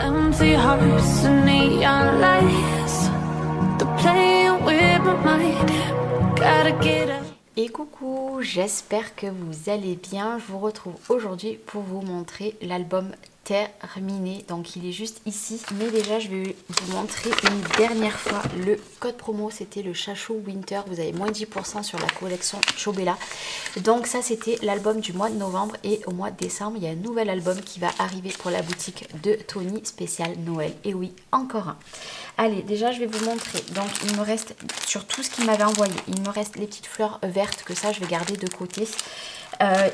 empty hearts and neon lights. They're playing with my mind. Gotta get up. Et coucou, j'espère que vous allez bien. Je vous retrouve aujourd'hui pour vous montrer l'album terminé. Donc il est juste ici. Mais déjà je vais vous montrer une dernière fois le code promo. C'était le Chachou Winter. Vous avez moins 10% sur la collection Chobella. Donc ça c'était l'album du mois de novembre. Et au mois de décembre il y a un nouvel album qui va arriver pour la boutique de Tony spécial Noël. Et oui, encore un. Allez, déjà je vais vous montrer. Donc il me reste sur tout ce qu'il m'avait envoyé. Il me reste les petites fleurs vertes que ça je vais garder de côté.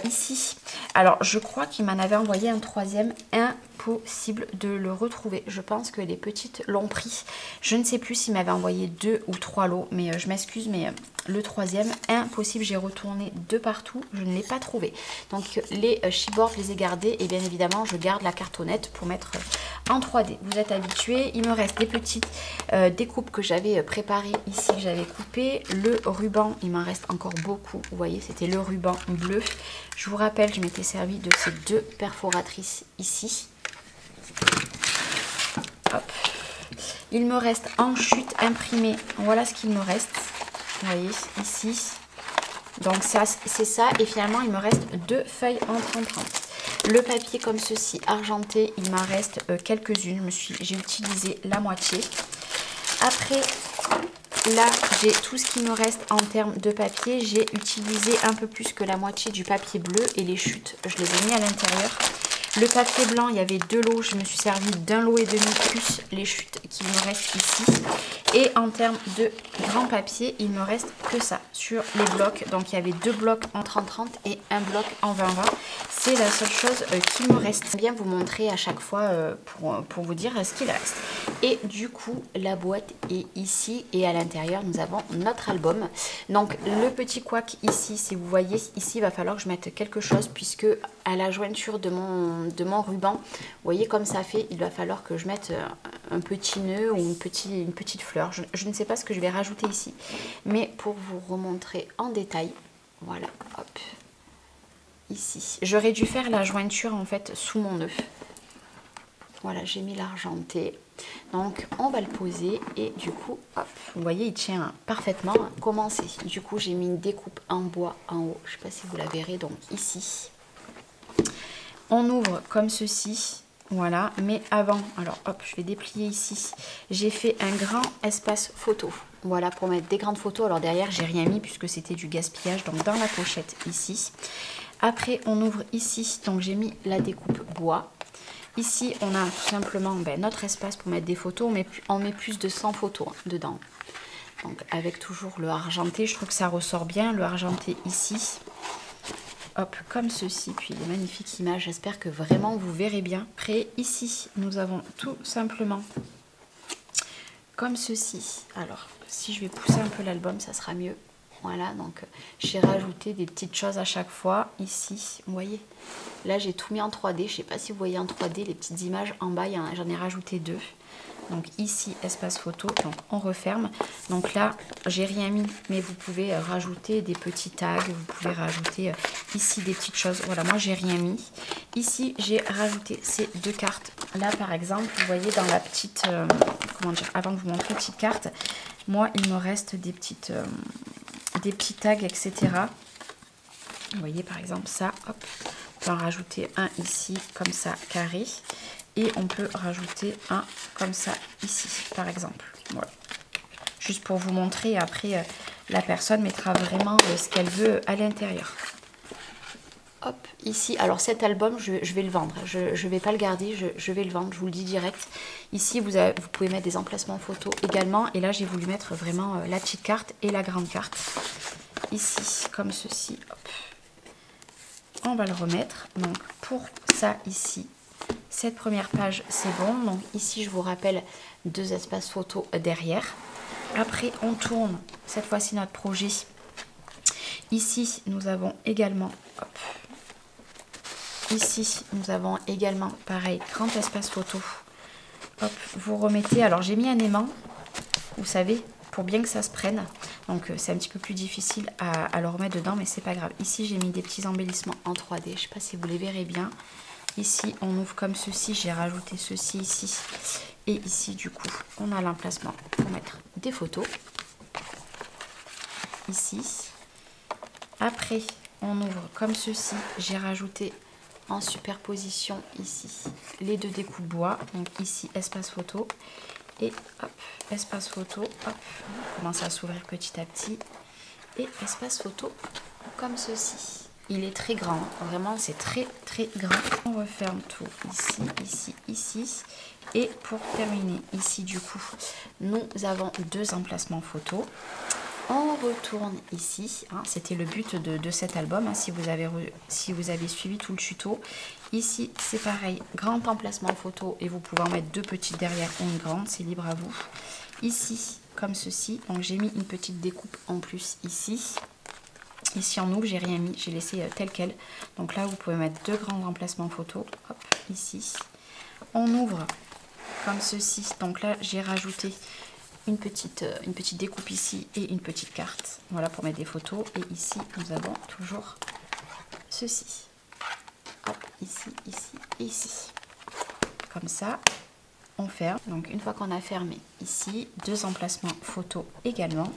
Ici, alors je crois qu'il m'en avait envoyé un troisième, impossible de le retrouver. Je pense que les petites l'ont pris. Je ne sais plus s'il m'avait envoyé 2 ou 3 lots, mais je m'excuse, mais le troisième, impossible. J'ai retourné de partout, je ne l'ai pas trouvé. Donc les chipboards, je les ai gardés et bien évidemment je garde la cartonnette pour mettre en 3D. Vous êtes habitués. Il me reste des petites découpes que j'avais préparées ici, que j'avais coupées. Le ruban, il m'en reste encore beaucoup. Vous voyez, c'était le ruban bleu. Je vous rappelle, je m'étais servi de ces 2 perforatrices ici. Hop. Il me reste en chute imprimée. Voilà ce qu'il me reste. Vous voyez, ici. Donc ça, c'est ça. Et finalement, il me reste 2 feuilles en 30-30. Le papier comme ceci, argenté, il m'en reste quelques-unes. J'ai utilisé la moitié. Après, là, j'ai tout ce qui me reste en termes de papier. J'ai utilisé un peu plus que la moitié du papier bleu et les chutes, je les ai mis à l'intérieur. Le papier blanc, il y avait 2 lots. Je me suis servi d'un lot et demi plus les chutes qui me restent ici. Et en termes de grand papier, il me reste que ça sur les blocs. Donc il y avait 2 blocs en 30-30 et un bloc en 20-20. C'est la seule chose qui me reste. Je vais bien vous montrer à chaque fois pour vous dire ce qu'il reste. Et du coup, la boîte est ici et à l'intérieur, nous avons notre album. Donc le petit couac ici, si vous voyez, ici, il va falloir que je mette quelque chose puisque à la jointure de mon ruban, vous voyez comme ça fait, il va falloir que je mette un petit nœud ou une petite fleur. Je ne sais pas ce que je vais rajouter ici, mais pour vous remontrer en détail, voilà, hop, ici. J'aurais dû faire la jointure en fait sous mon nœud. Voilà, j'ai mis l'argenté. Donc on va le poser et du coup, hop, vous voyez, il tient parfaitement. Comment c'est? Du coup, j'ai mis une découpe en bois en haut. Je ne sais pas si vous la verrez, donc ici. On ouvre comme ceci. Voilà, mais avant, alors hop, je vais déplier ici. J'ai fait un grand espace photo. Voilà, pour mettre des grandes photos. Alors derrière, j'ai rien mis puisque c'était du gaspillage. Donc dans la pochette ici. Après, on ouvre ici. Donc j'ai mis la découpe bois. Ici, on a tout simplement notre espace pour mettre des photos. On met plus de 100 photos dedans. Donc avec toujours le argenté. Je trouve que ça ressort bien. Le argenté ici. Hop, comme ceci, puis des magnifiques images, j'espère que vraiment vous verrez bien. Après, ici, nous avons tout simplement comme ceci. Alors, si je vais pousser un peu l'album, ça sera mieux. Voilà, donc j'ai rajouté des petites choses à chaque fois. Ici, vous voyez, là j'ai tout mis en 3D. Je ne sais pas si vous voyez en 3D les petites images en bas, j'en ai rajouté 2. Donc ici, espace photo, donc on referme. Donc là, j'ai rien mis, mais vous pouvez rajouter des petits tags, vous pouvez rajouter ici des petites choses. Voilà, moi j'ai rien mis. Ici, j'ai rajouté ces 2 cartes. Là, par exemple, vous voyez dans la petite, comment dire, avant de vous montrer la petite carte, moi, il me reste des petits tags, etc. Vous voyez, par exemple, ça, hop, on peut en rajouter un ici, comme ça, carré. Et on peut rajouter un comme ça ici, par exemple. Voilà. Juste pour vous montrer, après, la personne mettra vraiment ce qu'elle veut à l'intérieur. Hop, ici, alors cet album, je vais le vendre. Je ne vais pas le garder, je vais le vendre, je vous le dis direct. Ici, vous pouvez mettre des emplacements photos également. Et là, j'ai voulu mettre vraiment la petite carte et la grande carte. Ici, comme ceci, hop. On va le remettre. Donc, pour ça, ici, cette première page, c'est bon. Donc ici, je vous rappelle 2 espaces photos derrière. Après, on tourne cette fois-ci notre projet. Ici, nous avons également, hop, ici, nous avons également, pareil, grand espace photo. Hop, vous remettez. Alors, j'ai mis un aimant, vous savez, pour bien que ça se prenne. Donc, c'est un petit peu plus difficile à le remettre dedans, mais c'est pas grave. Ici, j'ai mis des petits embellissements en 3D. Je ne sais pas si vous les verrez bien. Ici, on ouvre comme ceci. J'ai rajouté ceci ici. Et ici, du coup, on a l'emplacement pour mettre des photos. Ici. Après, on ouvre comme ceci. J'ai rajouté en superposition ici les deux découpes bois. Donc ici, espace photo. Et hop, espace photo. Hop, on commence à s'ouvrir petit à petit. Et espace photo comme ceci. Il est très grand, vraiment c'est très très grand. On referme tout ici, ici, ici. Et pour terminer ici du coup, nous avons deux emplacements photo. On retourne ici, hein, c'était le but de cet album, hein, si vous avez suivi tout le tuto. Ici c'est pareil, grand emplacement photo et vous pouvez en mettre deux petites derrière ou une grande, c'est libre à vous. Ici comme ceci, donc j'ai mis une petite découpe en plus ici. Ici en ouvre, j'ai rien mis, j'ai laissé tel quel. Donc là, vous pouvez mettre deux grands emplacements photo. Hop, ici. On ouvre comme ceci. Donc là, j'ai rajouté une petite découpe ici et une petite carte. Voilà, pour mettre des photos. Et ici, nous avons toujours ceci. Hop, ici, ici, ici. Comme ça, on ferme. Donc une fois qu'on a fermé ici, deux emplacements photo également.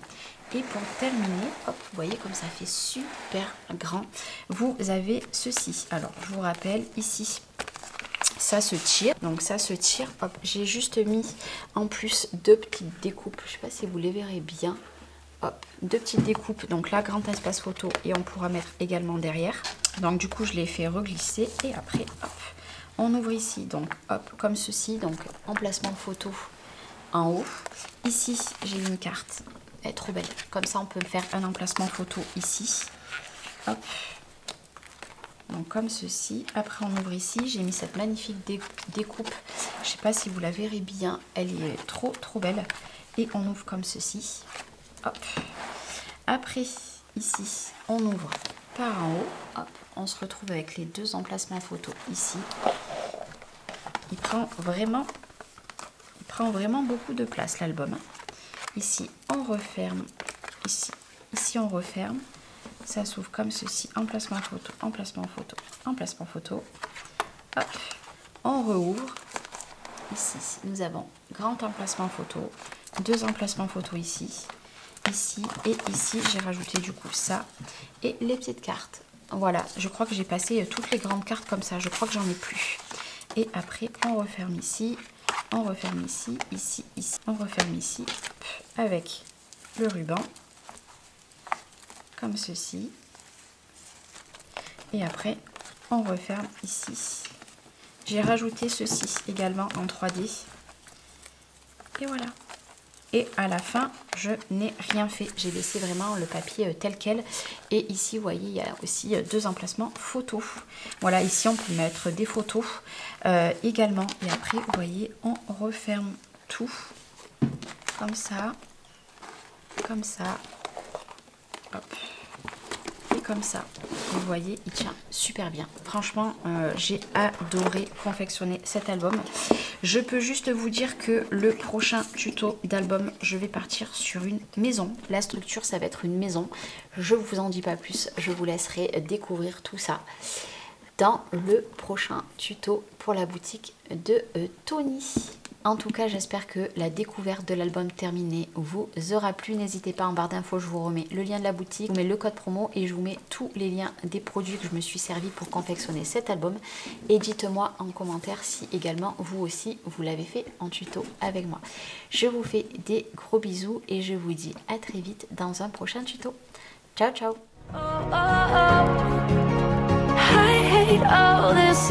Et pour terminer, hop, vous voyez comme ça fait super grand. Vous avez ceci. Alors, je vous rappelle, ici, ça se tire. Donc, ça se tire. Hop, j'ai juste mis en plus deux petites découpes. Je ne sais pas si vous les verrez bien. Hop, deux petites découpes. Donc là, grand espace photo. Et on pourra mettre également derrière. Donc, du coup, je l'ai fait reglisser. Et après, hop, on ouvre ici. Donc, hop, comme ceci. Donc, emplacement photo en haut. Ici, j'ai une carte. Elle est trop belle. Comme ça, on peut faire un emplacement photo ici. Hop. Donc, comme ceci. Après, on ouvre ici. J'ai mis cette magnifique découpe. Je ne sais pas si vous la verrez bien. Elle est trop, trop belle. Et on ouvre comme ceci. Hop. Après, ici, on ouvre par en haut. Hop. On se retrouve avec les deux emplacements photo ici. Il prend vraiment beaucoup de place, l'album. Ici, on referme. Ici, on referme. Ça s'ouvre comme ceci. Emplacement photo, emplacement photo, emplacement photo. Hop. On rouvre. Ici, nous avons grand emplacement photo. Deux emplacements photo ici. Ici et ici, j'ai rajouté du coup ça. Et les petites cartes. Voilà, je crois que j'ai passé toutes les grandes cartes comme ça. Je crois que j'en ai plus. Et après, on referme ici. On referme ici, ici, ici. On referme ici avec le ruban, comme ceci. Et après, on referme ici. J'ai rajouté ceci également en 3D. Et voilà. Et à la fin, je n'ai rien fait. J'ai laissé vraiment le papier tel quel. Et ici, vous voyez, il y a aussi deux emplacements photos. Voilà, ici, on peut mettre des photos également. Et après, vous voyez, on referme tout comme ça. Comme ça. Hop. Et comme ça. Vous voyez, il tient super bien. Franchement, j'ai adoré confectionner cet album. Je peux juste vous dire que le prochain tuto d'album, je vais partir sur une maison. La structure, ça va être une maison. Je ne vous en dis pas plus. Je vous laisserai découvrir tout ça dans le prochain tuto pour la boutique de Tony. En tout cas, j'espère que la découverte de l'album terminé vous aura plu. N'hésitez pas, en barre d'infos, je vous remets le lien de la boutique, je vous mets le code promo et je vous mets tous les liens des produits que je me suis servi pour confectionner cet album. Et dites-moi en commentaire si également vous aussi vous l'avez fait en tuto avec moi. Je vous fais des gros bisous et je vous dis à très vite dans un prochain tuto. Ciao, ciao! I hate all this